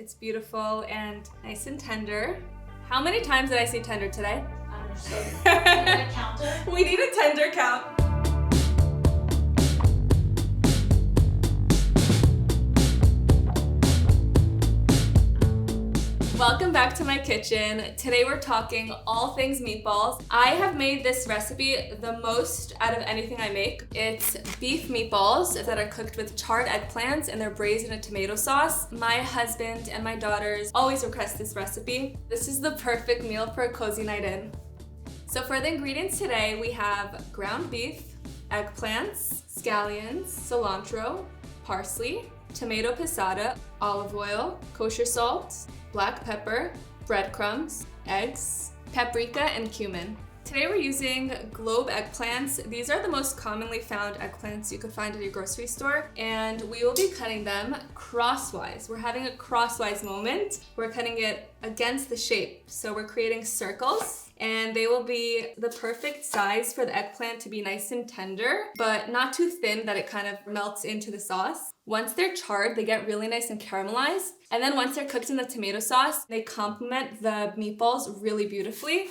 It's beautiful and nice and tender. How many times did I say tender today? Understood. We need a counter. We need a tender count. Welcome back to my kitchen. Today we're talking all things meatballs. I have made this recipe the most out of anything I make. It's beef meatballs that are cooked with charred eggplants and they're braised in a tomato sauce. My husband and my daughters always request this recipe. This is the perfect meal for a cozy night in. So for the ingredients today, we have ground beef, eggplants, scallions, cilantro, parsley, tomato passata, olive oil, kosher salt, black pepper, breadcrumbs, eggs, paprika, and cumin. Today we're using globe eggplants. These are the most commonly found eggplants you could find at your grocery store, and we will be cutting them crosswise. We're having a crosswise moment. We're cutting it against the shape, so we're creating circles. And they will be the perfect size for the eggplant to be nice and tender, but not too thin that it kind of melts into the sauce. Once they're charred, they get really nice and caramelized. And then once they're cooked in the tomato sauce, they complement the meatballs really beautifully.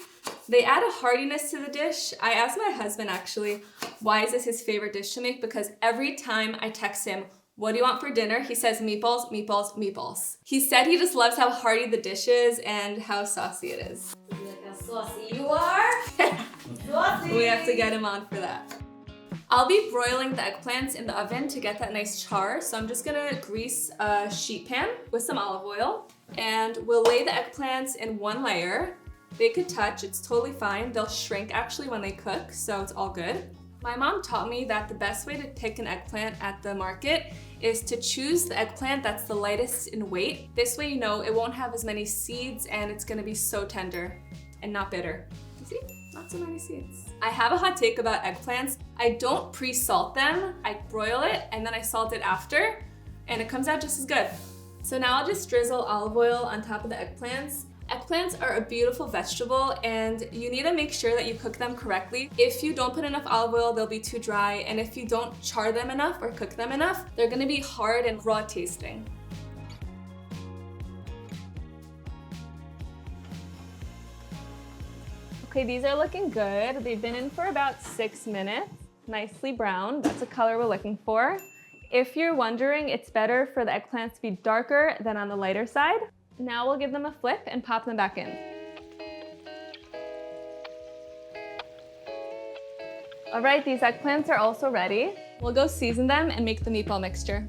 They add a heartiness to the dish. I asked my husband actually, why is this his favorite dish to make? Because every time I text him, what do you want for dinner? He says meatballs, meatballs, meatballs. He said he just loves how hearty the dish is and how saucy it is. Saucy you are. Saucy. We have to get him on for that. I'll be broiling the eggplants in the oven to get that nice char. So I'm just gonna grease a sheet pan with some olive oil and we'll lay the eggplants in one layer. They could touch, it's totally fine. They'll shrink actually when they cook, so it's all good. My mom taught me that the best way to pick an eggplant at the market is to choose the eggplant that's the lightest in weight. This way you know it won't have as many seeds and it's gonna be so tender and not bitter. You see? Not so many seeds. I have a hot take about eggplants. I don't pre-salt them. I broil it and then I salt it after and it comes out just as good. So now I'll just drizzle olive oil on top of the eggplants. Eggplants are a beautiful vegetable and you need to make sure that you cook them correctly. If you don't put enough olive oil, they'll be too dry, and if you don't char them enough or cook them enough, they're gonna be hard and raw tasting. Okay, these are looking good. They've been in for about 6 minutes. Nicely browned, that's the color we're looking for. If you're wondering, it's better for the eggplants to be darker than on the lighter side. Now we'll give them a flip and pop them back in. All right, these eggplants are also ready. We'll go season them and make the meatball mixture.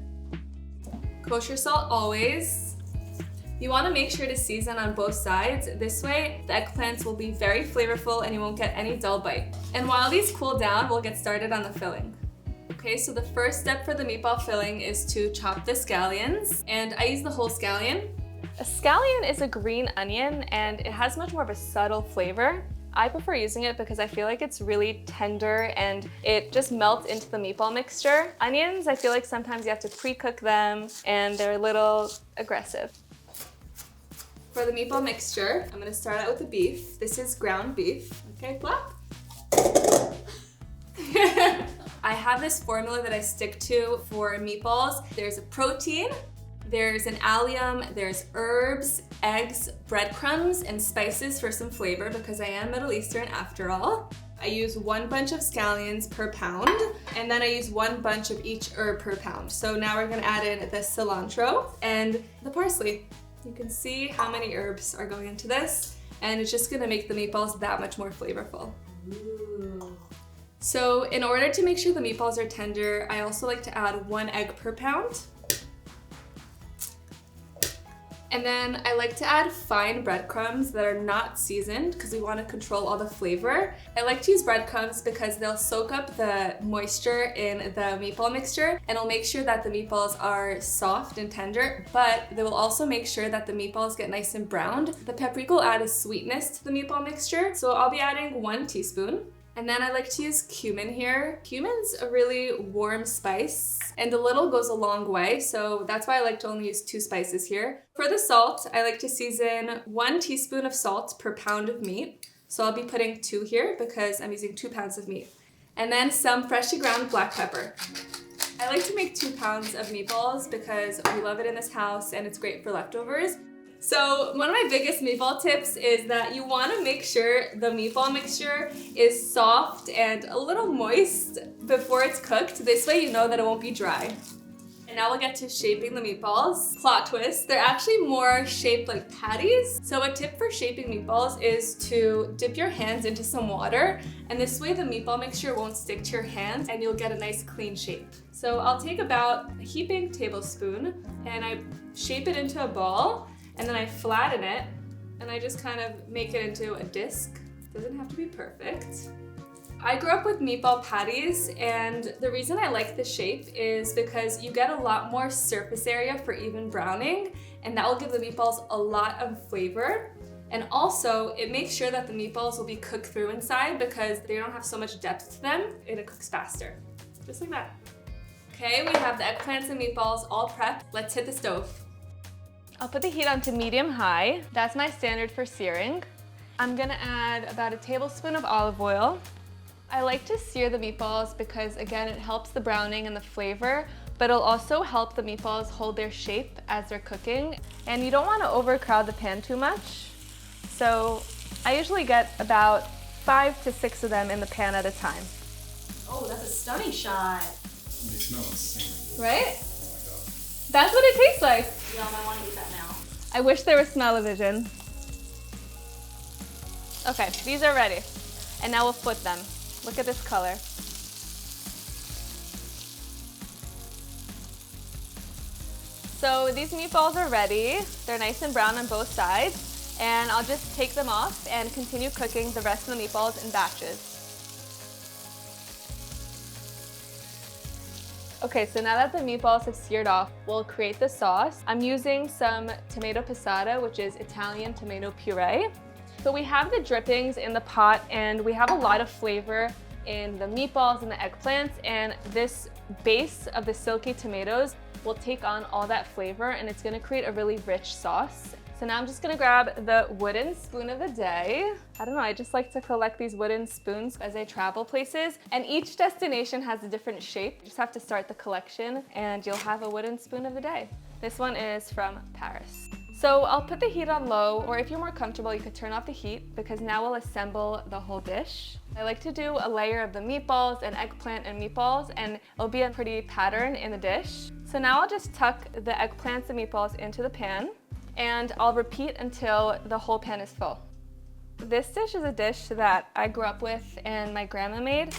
Kosher salt always. You want to make sure to season on both sides. This way, the eggplants will be very flavorful and you won't get any dull bite. And while these cool down, we'll get started on the filling. Okay, so the first step for the meatball filling is to chop the scallions, and I use the whole scallion. A scallion is a green onion and it has much more of a subtle flavor. I prefer using it because I feel like it's really tender and it just melts into the meatball mixture. Onions, I feel like sometimes you have to pre-cook them and they're a little aggressive. For the meatball mixture, I'm gonna start out with the beef. This is ground beef. Okay, flap. I have this formula that I stick to for meatballs. There's a protein, there's an allium, there's herbs, eggs, breadcrumbs, and spices for some flavor because I am Middle Eastern after all. I use 1 bunch of scallions per pound, and then I use 1 bunch of each herb per pound. So now we're gonna add in the cilantro and the parsley. You can see how many herbs are going into this, and it's just gonna make the meatballs that much more flavorful. Ooh. So in order to make sure the meatballs are tender, I also like to add 1 egg per pound. And then I like to add fine breadcrumbs that are not seasoned because we want to control all the flavor. I like to use breadcrumbs because they'll soak up the moisture in the meatball mixture and it'll make sure that the meatballs are soft and tender, but they will also make sure that the meatballs get nice and browned. The paprika will add a sweetness to the meatball mixture, so I'll be adding 1 teaspoon. And then I like to use cumin here. Cumin's a really warm spice and a little goes a long way, so that's why I like to only use 2 spices here. For the salt, I like to season 1 teaspoon of salt per pound of meat. So I'll be putting 2 here because I'm using 2 pounds of meat. And then some freshly ground black pepper. I like to make 2 pounds of meatballs because we love it in this house and it's great for leftovers. So one of my biggest meatball tips is that you want to make sure the meatball mixture is soft and a little moist before it's cooked. This way you know that it won't be dry. And now we'll get to shaping the meatballs. Plot twist, they're actually more shaped like patties. So a tip for shaping meatballs is to dip your hands into some water, and this way the meatball mixture won't stick to your hands and you'll get a nice clean shape. So I'll take about a heaping tablespoon and I shape it into a ball, and then I flatten it and I just kind of make it into a disc. Doesn't have to be perfect. I grew up with meatball patties, and the reason I like the shape is because you get a lot more surface area for even browning, and that will give the meatballs a lot of flavor. And also, it makes sure that the meatballs will be cooked through inside because they don't have so much depth to them, and it cooks faster. Just like that. Okay, we have the eggplants and meatballs all prepped. Let's hit the stove. I'll put the heat on to medium-high. That's my standard for searing. I'm gonna add about a tablespoon of olive oil. I like to sear the meatballs because, again, it helps the browning and the flavor, but it'll also help the meatballs hold their shape as they're cooking. And you don't want to overcrowd the pan too much. So I usually get about 5 to 6 of them in the pan at a time. Oh, that's a stunning shot. They smell insane. Right? Oh my god. That's what it tastes like. Yum, I want to eat that now. I wish there was smell-o-vision. Okay, these are ready. And now we'll flip them. Look at this color. So these meatballs are ready. They're nice and brown on both sides. And I'll just take them off and continue cooking the rest of the meatballs in batches. Okay, so now that the meatballs have seared off, we'll create the sauce. I'm using some tomato passata, which is Italian tomato puree. So we have the drippings in the pot, and we have a lot of flavor in the meatballs and the eggplants, and this base of the silky tomatoes will take on all that flavor, and it's gonna create a really rich sauce. So now I'm just gonna grab the wooden spoon of the day. I don't know, I just like to collect these wooden spoons as I travel places, and each destination has a different shape. You just have to start the collection and you'll have a wooden spoon of the day. This one is from Paris. So I'll put the heat on low, or if you're more comfortable, you could turn off the heat because now we'll assemble the whole dish. I like to do a layer of the meatballs and eggplant and meatballs, and it'll be a pretty pattern in the dish. So now I'll just tuck the eggplants and meatballs into the pan, and I'll repeat until the whole pan is full. This dish is a dish that I grew up with and my grandma made.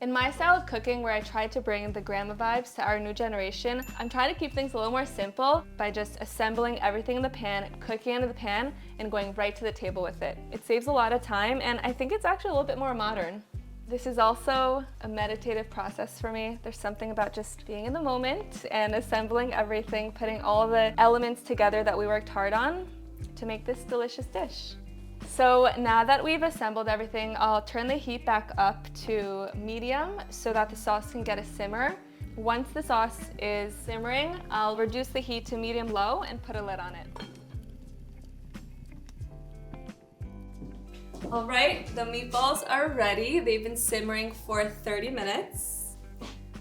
In my style of cooking, where I try to bring the grandma vibes to our new generation, I'm trying to keep things a little more simple by just assembling everything in the pan, cooking into the pan, and going right to the table with it. It saves a lot of time, and I think it's actually a little bit more modern. This is also a meditative process for me. There's something about just being in the moment and assembling everything, putting all the elements together that we worked hard on to make this delicious dish. So now that we've assembled everything, I'll turn the heat back up to medium so that the sauce can get a simmer. Once the sauce is simmering, I'll reduce the heat to medium-low and put a lid on it. All right, the meatballs are ready. They've been simmering for 30 minutes.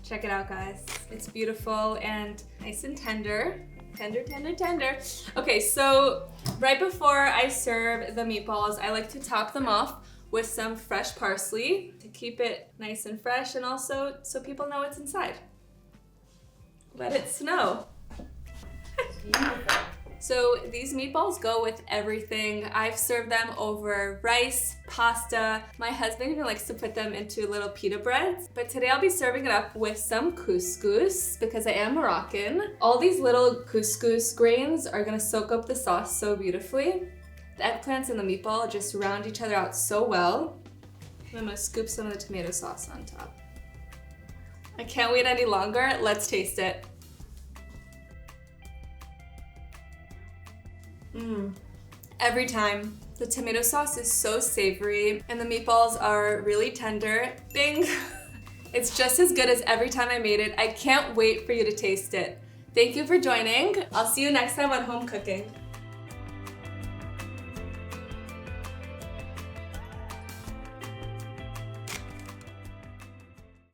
Check it out, guys. It's beautiful and nice and tender. Tender, tender, tender. Okay, so right before I serve the meatballs, I like to top them off with some fresh parsley to keep it nice and fresh, and also so people know what's inside. Let it snow. Beautiful. So these meatballs go with everything. I've served them over rice, pasta. My husband even likes to put them into little pita breads. But today I'll be serving it up with some couscous because I am Moroccan. All these little couscous grains are gonna soak up the sauce so beautifully. The eggplants and the meatball just round each other out so well. I'm gonna scoop some of the tomato sauce on top. I can't wait any longer. Let's taste it. Every time. The tomato sauce is so savory and the meatballs are really tender. Bing! It's just as good as every time I made it. I can't wait for you to taste it. Thank you for joining. I'll see you next time on Home Cooking.